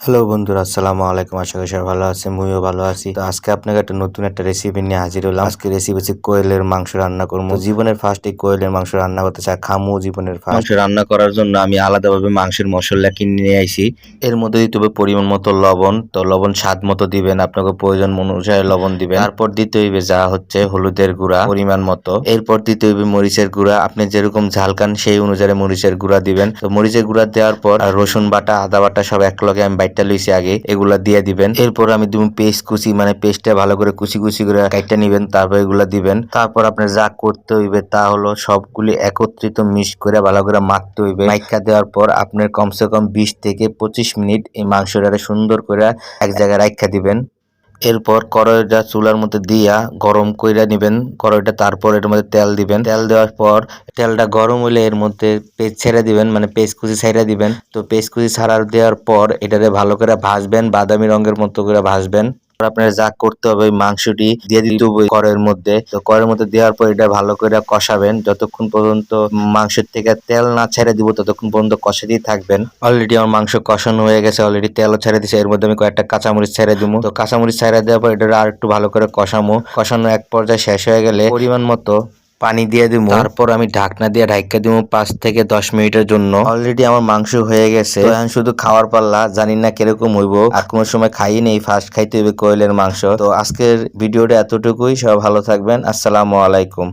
Hello বন্ধুরা, আসসালামু আলাইকুম। আশা করি সবাই ভালো আছেন, মুইও ভালো আছি। তো আজকে আপনাকে একটা নতুন একটা রেসিপি নিয়ে হাজির হলাম। আজকে রেসিপি হচ্ছে কোয়েলের মাংস রান্না করবো। জীবনের ফার্স্ট এই কোয়েলের মাংস রান্না করতে চাই, খামু জীবনের ফার্স্ট। মাংস রান্না করার জন্য আমি আলাদাভাবে মাংসের মশলা কিনে নিয়ে আইছি। এর মধ্যে দিতে হবে পরিমাণ মতো লবণ। তো লবণ স্বাদ মতো দিবেন, আপনাকে প্রয়োজন অনুসারে লবণ দিবেন। তারপর দিতে হইবে যা হচ্ছে হলুদের গুঁড়া পরিমাণ মতো। এরপর দিতে হইবে মরিচের গুঁড়া, আপনি যেরকম ঝাল খান সেই অনুযায়ী মরিচের গুঁড়া দিবেন। তো মরিচের গুঁড়া দেওয়ার পর রসুন বাটা, আদা বাটা সব এক লগে আমি বাইটটা লইছি আগে, এগুলা দিয়ে দিবেন। এরপর আমি দিব পেস্ট কুচি, মানে পেস্টটা ভালো করে কুচি কুচি করে কাইটা নিবেন, তারপর এগুলা দিবেন। তারপর আপনার যা করতে হইবে তা হলো সবগুলি একত্রিত মিক্স করে ভালো করে মাখতে হইবে। মাইখা দেওয়ার পর আপনার কমসে কম 20 থেকে 25 মিনিট এই মাংসটারে সুন্দর করে এক জায়গায় রাখা দিবেন। এরপর কড়াইটা চুলার মধ্যে দিয়া গরম কইরা নিবেন কড়াইটা। তারপর এটার মধ্যে তেল দিবেন। তেল দেওয়ার পর তেলটা গরম হইলে এর মধ্যে পেঁয়াজ ছেড়ে দিবেন, মানে পেঁয়াজ কুচি ছেড়ে দিবেন। তো পেঁয়াজ কুচি ছাড়া দেওয়ার পর এটারে ভালো করে ভাজবেন, বাদামি রঙের মতো করে ভাজবেন। আপনার যা করতে হবে ওই মাংসটি দিয়ে দিতে হবে কড়াইয়ের মধ্যে। তো কড়াইয়ের মধ্যে দেওয়ার পর এটা ভালো করে কষাবেন যতক্ষণ পর্যন্ত মাংসের থেকে তেল না ছেড়ে দিব, ততক্ষণ পর্যন্ত কষাতেই থাকবেন। অলরেডি আমার মাংস কষানো হয়ে গেছে, অলরেডি তেলও ছেড়ে দিয়েছে। এর মধ্যে আমি কয়েকটা কাঁচামরিচ ছেড়ে দিব। তো কাঁচামরিচ ছেড়ে দেওয়ার পর এটা আর একটু ভালো করে কষানো এক পর্যায়ে শেষ হয়ে গেলে পরিমাণ মতো পানি দিয়ে দিব। তারপর আমি ঢাকনা দিয়ে ঢাকা দিব 5 থেকে 10 মিনিটের জন্য। অলরেডি আমার মাংস হয়ে গেছে, তো এখন শুধু খাওয়ার পাল্লা। জানি না কিরকম হইব, আর কোনো সময় খাই নেই, ফার্স্ট খাইতে হইবে কোয়েলের মাংস। তো আজকের ভিডিওটা এতটুকুই। সবাই ভালো থাকবেন, আসসালামু আলাইকুম।